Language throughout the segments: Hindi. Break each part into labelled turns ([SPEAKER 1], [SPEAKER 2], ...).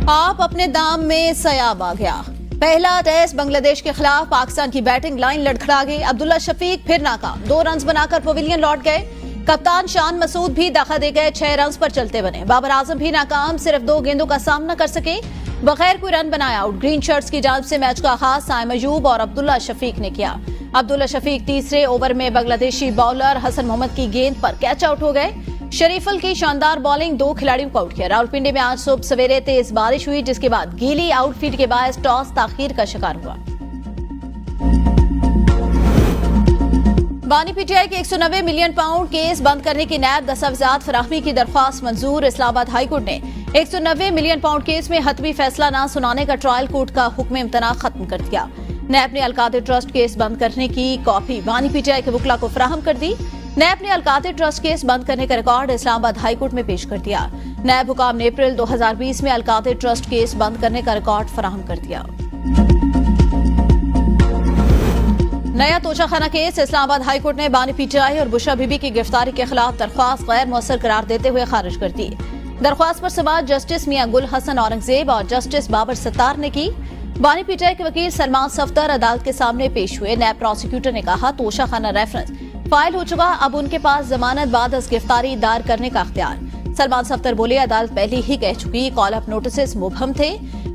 [SPEAKER 1] आप अपने दाम में सयाब आ गया। पहला टेस्ट बांग्लादेश के खिलाफ पाकिस्तान की बैटिंग लाइन लड़खड़ा गई। अब्दुल्ला शफीक फिर नाकाम, 2 रन बनाकर पवेलियन लौट गए। कप्तान शान मसूद भी दखा दे गए, 6 रन पर चलते बने। बाबर आजम भी नाकाम, सिर्फ 2 गेंदों का सामना कर सके, बगैर कोई रन बनाया आउट। ग्रीन शर्ट्स की जानिब से मैच का आगाज साइम अयूब और अब्दुल्ला शफीक ने किया। अब्दुल्ला शफीक तीसरे ओवर में बांग्लादेशी बॉलर हसन मोहम्मद की गेंद पर कैच आउट हो गए। शरीफुल की शानदार बॉलिंग 2 खिलाड़ियों को आउट किया। रावलपिंडी में आज सुबह सवेरे तेज बारिश हुई, जिसके बाद गीली आउटफील्ड के बायस टॉस ताखीर का शिकार हुआ। बानी पीटीआई के 190 मिलियन पाउंड केस बंद करने की नैब दस्तावेजात फराहमी की दरख्वास्त मंजूर। इस्लामाबाद हाईकोर्ट ने 190 मिलियन पाउंड केस में हतमी फैसला न सुनाने का ट्रायल कोर्ट का हुक्म इम्तना खत्म कर दिया। नैब ने अलकादिर ट्रस्ट केस बंद करने की कॉपी बानी पीटीआई के वकला को फराहम कर दी। नैब ने अलकादिर ट्रस्ट केस बंद करने का रिकॉर्ड इस्लामाबाद हाईकोर्ट में पेश कर दिया। नैब हुकाम ने अप्रैल 2020 में अलकादिर ट्रस्ट केस बंद करने का रिकॉर्ड फराहम कर दिया। नया तोशाखाना केस इस्लामाबाद हाईकोर्ट ने बानी पीटीआई और बुशरा बीबी की गिरफ्तारी के खिलाफ दरख्वास्त गैर मुअस्सर करार देते हुए खारिज कर दी। दरख्वास्त पर समाअत जस्टिस मियां गुल हसन औरंगजेब और जस्टिस बाबर सत्तार ने की। बानी पीटीआई के वकील सलमान सफदर अदालत के सामने पेश हुए। नैब प्रोसिक्यूटर ने कहा, तोशाखाना रेफरेंस फाइल हो चुका, अब उनके पास जमानत बाद गिरफ्तारी दायर करने का अख्तियार। सलमान सफदर बोले, अदालत पहले ही कह चुकी, कॉल अप नोटिस मुबहम थे।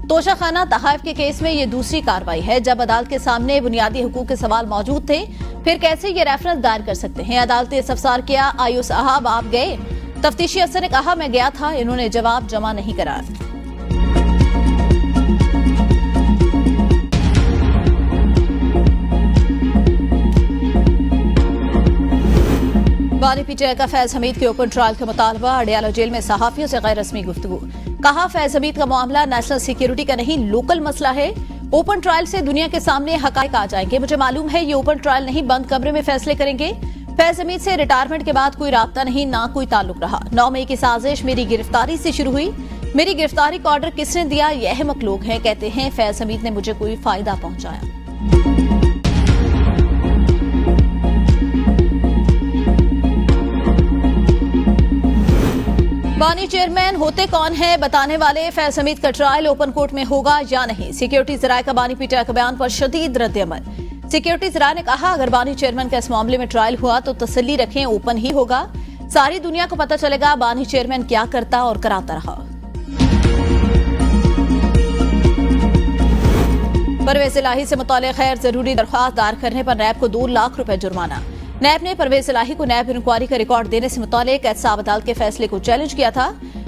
[SPEAKER 1] तोशाखाना तहाइफ के केस में ये दूसरी कार्रवाई है जब अदालत के सामने बुनियादी हुकूक के सवाल मौजूद थे, फिर कैसे ये रेफरेंस दायर कर सकते हैं। अदालत ने इस्तफसार किया, आयु साहब आप गए? तफ्तीशी अफसर ने कहा, मैं गया था, इन्होंने जवाब जमा नहीं करा। बानी पीटीआई का फैज हमीद के ओपन ट्रायल का मुतालबा। अडियाला जेल में सहाफियों से गैर रस्मी गुफ्तगू। कहा, फैज हमीद का मामला नेशनल सिक्योरिटी का नहीं, लोकल मसला है। ओपन ट्रायल से दुनिया के सामने हकायक आ जाएंगे। मुझे मालूम है ये ओपन ट्रायल नहीं, बंद कमरे में फैसले करेंगे। फैज हमीद से रिटायरमेंट के बाद कोई राब्ता नहीं, ना कोई ताल्लुक रहा। 9 मई की साजिश मेरी गिरफ्तारी से शुरू हुई। मेरी गिरफ्तारी का ऑर्डर किसने दिया, ये अहमक लोग हैं। कहते हैं फैज हमीद ने मुझे कोई फायदा पहुंचाया। बानी चेयरमैन होते कौन है बताने वाले। फैज हमीद का ट्रायल ओपन कोर्ट में होगा या नहीं। सिक्योरिटी जराये का बानी पीटीआई के बयान पर शदीद रद्द-ए-अमल। सिक्योरिटी जराये ने कहा, अगर बानी चेयरमैन का इस मामले में ट्रायल हुआ तो तसल्ली रखें, ओपन ही होगा। सारी दुनिया को पता चलेगा बानी चेयरमैन क्या करता और कराता रहा। परवेज इलाही से मुताल्लिक़ गैर जरूरी दरख्वास्त दायर करने पर नैब को 2 लाख रुपए जुर्माना। नैब ने परवेज इलाही को नैब इंक्वायरी का रिकॉर्ड देने से मुताल्लिक़ एहतसाब अदालत के फैसले को चैलेंज किया था।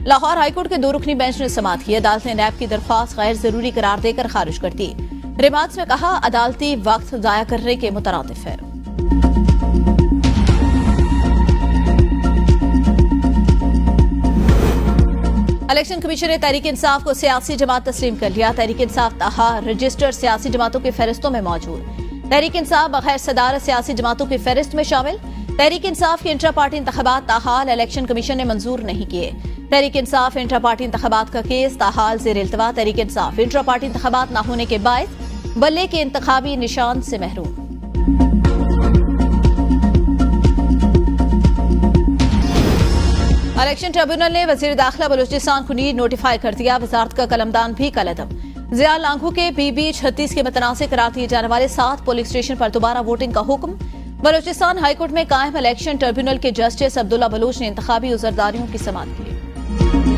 [SPEAKER 1] लाहौर हाईकोर्ट के 2 रुकनी बेंच ने समाअत की। अदालत ने नैब की दरख्वास्त गैर जरूरी करार देकर खारिज कर दी। रिमार्क्स में कहा, अदालती वक्त जाया करने के मुतरादिफ है। इलेक्शन कमीशन ने तहरीक इंसाफ को सियासी जमात तस्लीम कर लिया। तहरीक इंसाफ ताहा रजिस्टर्ड सियासी जमातों की फहरिस्तों में मौजूद। तहरीक इंसाफ बगैर सदारत सियासी जमातों की फहरिस्त में शामिल। तहरीक इंसाफ के इंट्रा पार्टी इंतखाबात ताहाल इलेक्शन कमीशन ने मंजूर नहीं किए। तहरीक इंसाफ इंट्रा पार्टी इंतखाबात का केस ताहाल ज़ेर इल्तवा। तहरीक इंसाफ इंट्रा पार्टी इंतखाबात न होने के बायस बल्ले के इंतखाबी निशान से महरूम। इलेक्शन ट्रिब्यूनल ने वजीर दाखिला बलूचिस्तान को नीड नोटिफाई कर दिया। वजारत का कलमदान भी कलअदब। जिया लांघू के PB 36 के मुतनाज़ करार दिए जाने वाले 7 पोलिंग स्टेशन पर दोबारा वोटिंग का हुक्म। बलूचिस्तान हाईकोर्ट में कायम इलेक्शन ट्रिब्यूनल के जस्टिस अब्दुल्ला बलूच ने इंतखाबी उजरदारियों की समाअत की।